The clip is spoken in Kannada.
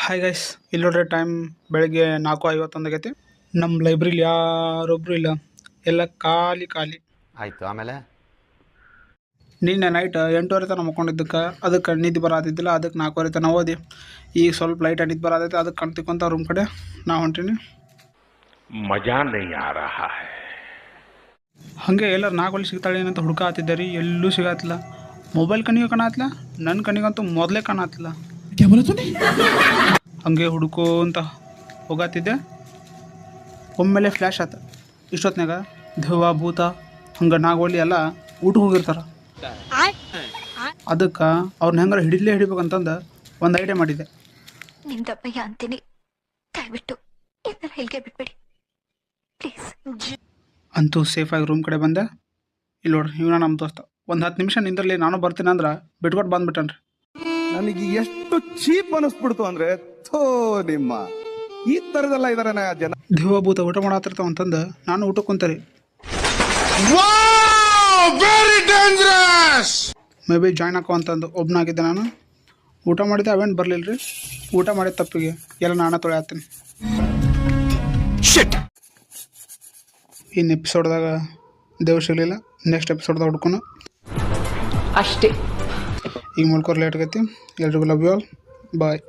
ಹಾಯ್ ಗೈಸ್, ಇಲ್ಲಿ ನೋಡ್ರಿ ಟೈಮ್ ಬೆಳಗ್ಗೆ 4:51 ಆಗೈತಿ. ನಮ್ಮ ಲೈಬ್ರರಿಲಿ ಯಾರೊಬ್ಬರು ಇಲ್ಲ, ಎಲ್ಲ ಖಾಲಿ ಖಾಲಿ ಆಯಿತು. ಆಮೇಲೆ ನಿನ್ನೆ ನೈಟ್ 8:30 ತನಕ ಮಕ್ಕೊಂಡಿದ್ದಕ್ಕೆ ಅದಕ್ಕೆ ನಿದ್ದೆ ಬರತ್ತಿದ್ದಿಲ್ಲ. ಅದಕ್ಕೆ 4:30 ತನಕ ಓದಿ. ಈಗ ಸ್ವಲ್ಪ ಲೈಟ್ ನಿದ್ದೆ ಬರತೈತೆ. ಅದಕ್ಕೆ ಕಣ್ತಿಕೊಂತ ರೂಮ್ ಕಡೆ ನಾ ಹೊಂಟೀನಿ. ಮಜಾ नहीं आ रहा है. ಹಾಗೆ ಎಲ್ಲರೂ ನಾಗೋಲಿ ಸಿಗ್ತಾಳೆ ಏನಂತ ಹುಡುಕಾತಿದ್ದೆ ರೀ, ಎಲ್ಲೂ ಸಿಗತ್ತಿಲ್ಲ. ಮೊಬೈಲ್ ಕಣ್ಣಿಗೆ ಕಾಣತ್ತಿಲ್ಲ, ನನ್ನ ಕಣ್ಣಿಗಂತೂ ಮೊದಲೇ ಕಾಣತ್ತಿಲ್ಲ. ಹಂಗೆ ಹುಡುಕೋಂತ ಹೋಗತ್ತಿದ್ದೆ. ಒಮ್ಮೆಲೆ ಫ್ಲ್ಯಾಶ್ ಆತ. ಇಷ್ಟೊತ್ನಾಗ ದೆವ್ವ ಭೂತ ಹಂಗೆ ನಾಗೋಲಿ ಎಲ್ಲ ಊಟಕ್ಕೆ ಹೋಗಿರ್ತಾರೆ. ಅದಕ್ಕೆ ಅವ್ರನ್ನ ಹೆಂಗಾರ ಹಿಡಿಬೇಕಂತಂದು ಒಂದು ಐಡಿಯಾ ಮಾಡಿದ್ದೆ. ನಿಮ್ಮ ದಪ್ಪಯ್ಯ ಅಂತೀನಿ, ದಯವಿಟ್ಟು ಇದನ್ನ ಹೇಳಿಕೆ ಬಿಟ್ಬಿಡಿ ಪ್ಲೀಸ್. ಅಂತೂ ಸೇಫಾಗಿ ರೂಮ್ ಕಡೆ ಬಂದೆ. ಇಲ್ಲಿ ನೋಡ್ರಿ, ಇವನ ನಮ್ಮ ದೋಸ್ತ. ಒಂದು 10 ನಿಮಿಷ ನಿಂದ್ರಲ್ಲಿ ನಾನು ಬರ್ತೀನಿ ಅಂದ್ರೆ ಬಿಟ್ಕೊಟ್ಟು ಬಂದ್ಬಿಟ್ಟನ್ರಿ. ನನಗೆ ಎಷ್ಟು ಚೀಪ್ ಅನಿಸ್ಬಿಡ್ತು ಅಂದ್ರೆ, ಥೋ ನಿಮ್ಮ ಈ ತರದೆಲ್ಲ ಇದಾರೆ ಜನ. ದೆವ್ವ ಭೂತ ಊಟ ಮಾಡತ್ತಿರ್ತಾವ ಅಂತಂದು ನಾನು ಊಟಕ್ಕೆ ಕುಂತರಿ. ಮೇ ಬಿ ಜಾಯ್ನ್ ಹಾಕೋ ಅಂತಂದು ಒಬ್ಬನಾಗಿದ್ದೆ ನಾನು. ಊಟ ಮಾಡಿದ್ದೆ, ಅವೇನು ಬರಲಿಲ್ಲ ರೀ. ಊಟ ಮಾಡಿದ ತಪ್ಪಿಗೆ ಎಲ್ಲ ನಾನೇ ತೊಳೆ ಹಾಕ್ತೀನಿ. ಇನ್ನು ಎಪಿಸೋಡ್ದಾಗ ದೇವ್ರು ಸಿಗಲಿಲ್ಲ. ನೆಕ್ಸ್ಟ್ ಎಪಿಸೋಡ್ದಾಗ ಹುಡ್ಕೊಣ ಅಷ್ಟೇ. ಈಗ ಮಲ್ಕೋರ್ ಲೇಟ್ ಆಗೈತಿ. ಎಲ್ರಿಗೂ ಲವ್ ಯು ಆಲ್. ಬಾಯ್.